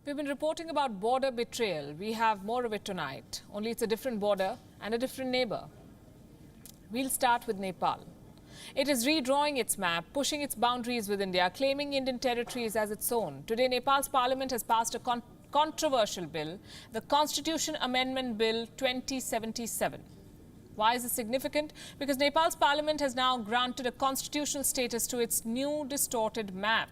We've been reporting about border betrayal. We have more of it tonight, only it's a different border and a different neighbor. We'll start with Nepal. It is redrawing its map, pushing its boundaries with India, claiming Indian territories as its own. Today, Nepal's parliament has passed a controversial bill, the Constitution Amendment Bill 2077. Why is this significant? Because Nepal's parliament has now granted a constitutional status to its new distorted map.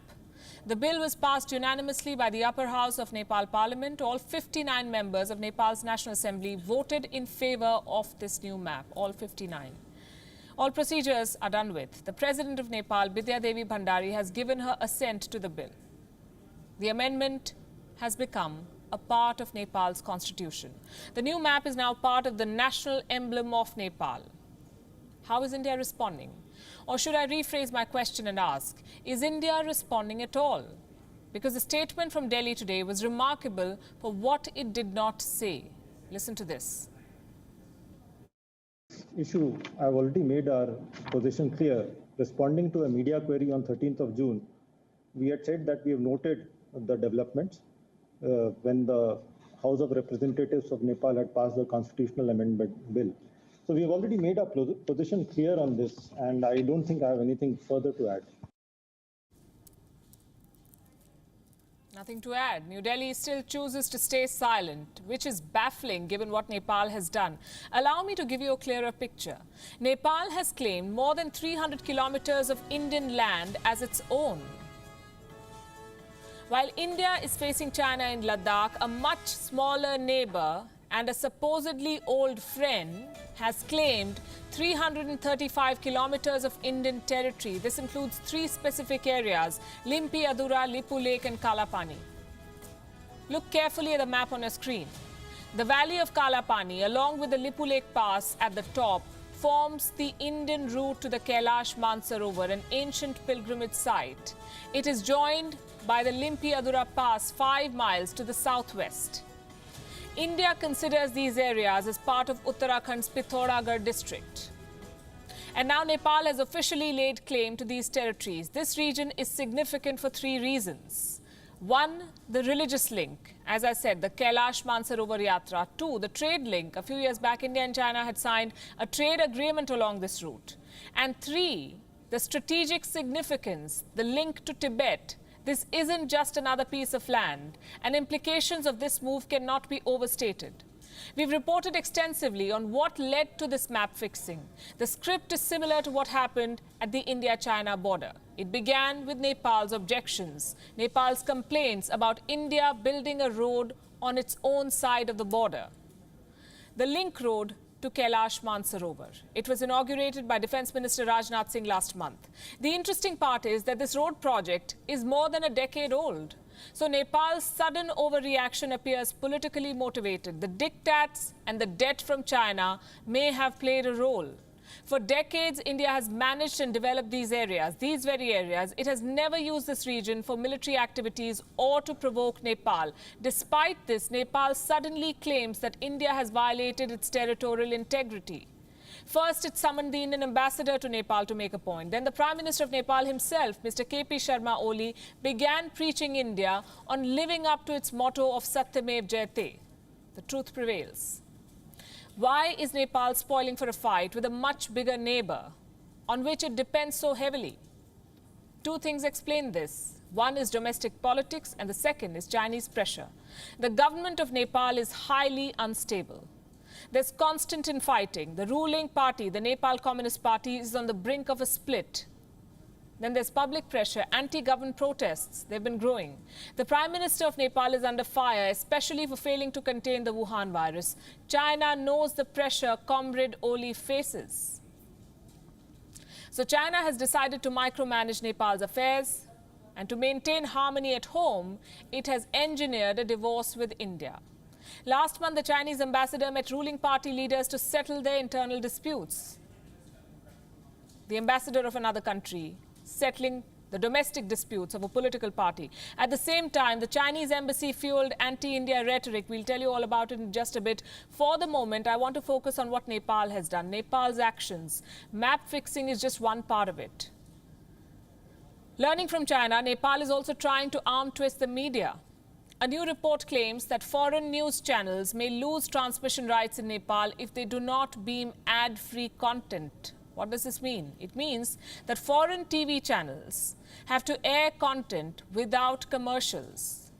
The bill was passed unanimously by the upper house of Nepal Parliament. All 59 members of Nepal's National Assembly voted in favor of this new map, all 59. All procedures are done with. The President of Nepal, Bidya Devi Bhandari, has given her assent to the bill. The amendment has become a part of Nepal's constitution. The new map is now part of the national emblem of Nepal. How is India responding? Or should I rephrase my question and ask, is India responding at all? Because the statement from Delhi today was remarkable for what it did not say. Listen to this. Issue, I've already made our position clear. Responding to a media query on 13th of June, we had said that we have noted the developments when the House of Representatives of Nepal had passed the constitutional amendment bill. So we have already made our position clear on this, and I don't think I have anything further to add. Nothing to add. New Delhi still chooses to stay silent, which is baffling given what Nepal has done. Allow me to give you a clearer picture. Nepal has claimed more than 300 kilometers of Indian land as its own. While India is facing China in Ladakh, a much smaller neighbor and a supposedly old friend has claimed 335 kilometers of Indian territory. This includes 3 specific areas: Limpiyadhura, Lipulekh and Kalapani. Look carefully at the map on your screen. The valley of Kalapani, along with the Lipulekh Pass at the top, forms the Indian route to the Kailash Mansarovar, an ancient pilgrimage site. It is joined by the Limpiyadhura Pass 5 miles to the southwest. India considers these areas as part of Uttarakhand's Pithoragarh district. And now Nepal has officially laid claim to these territories. This region is significant for 3 reasons. 1, the religious link. As I said, the Kailash Mansarovar Yatra. 2, the trade link. A few years back, India and China had signed a trade agreement along this route. And 3, the strategic significance, the link to Tibet. This isn't just another piece of land, and implications of this move cannot be overstated. We've reported extensively on what led to this map fixing. The script is similar to what happened at the India-China border. It began with Nepal's objections, Nepal's complaints about India building a road on its own side of the border. The link road to Kailash Mansarovar. It was inaugurated by Defence Minister Rajnath Singh last month. The interesting part is that this road project is more than a decade old. So Nepal's sudden overreaction appears politically motivated. The diktats and the debt from China may have played a role. For decades, India has managed and developed these areas, these very areas. It has never used this region for military activities or to provoke Nepal. Despite this, Nepal suddenly claims that India has violated its territorial integrity. First, it summoned the Indian ambassador to Nepal to make a point. Then the Prime Minister of Nepal himself, Mr. K.P. Sharma Oli, began preaching India on living up to its motto of Satyamev Jayate. The truth prevails. Why is Nepal spoiling for a fight with a much bigger neighbor on which it depends so heavily? 2 things explain this. 1 is domestic politics and the second is Chinese pressure. The government of Nepal is highly unstable. There's constant infighting. The ruling party, the Nepal Communist Party, is on the brink of a split. Then there's public pressure, anti-government protests. They've been growing. The Prime Minister of Nepal is under fire, especially for failing to contain the Wuhan virus. China knows the pressure Comrade Oli faces. So China has decided to micromanage Nepal's affairs, and to maintain harmony at home, it has engineered a divorce with India. Last month, the Chinese ambassador met ruling party leaders to settle their internal disputes. The ambassador of another country settling the domestic disputes of a political party. At the same time, the Chinese embassy fueled anti-India rhetoric. We'll tell you all about it in just a bit. For the moment, I want to focus on what Nepal has done, Nepal's actions. Map fixing is just one part of it. Learning from China, Nepal is also trying to arm twist the media. A new report claims that foreign news channels may lose transmission rights in Nepal if they do not beam ad-free content. What does this mean? It means that foreign TV channels have to air content without commercials.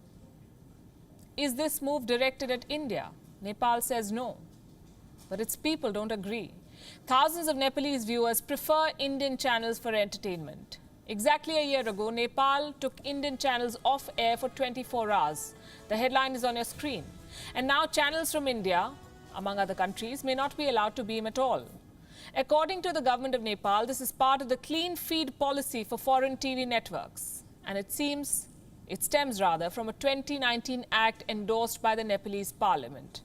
Is this move directed at India? Nepal says no, but its people don't agree. Thousands of Nepalese viewers prefer Indian channels for entertainment. Exactly a year ago, Nepal took Indian channels off air for 24 hours. The headline is on your screen. And now channels from India, among other countries, may not be allowed to beam at all. According to the government of Nepal, this is part of the clean feed policy for foreign TV networks. And it stems from a 2019 act endorsed by the Nepalese parliament.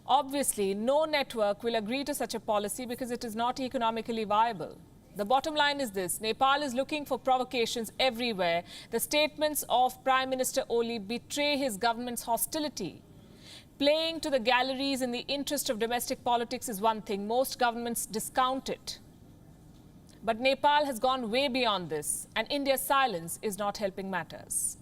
Obviously, no network will agree to such a policy because it is not economically viable. The bottom line is this: Nepal is looking for provocations everywhere. The statements of Prime Minister Oli betray his government's hostility. Playing to the galleries in the interest of domestic politics is one thing. Most governments discount it. But Nepal has gone way beyond this, and India's silence is not helping matters.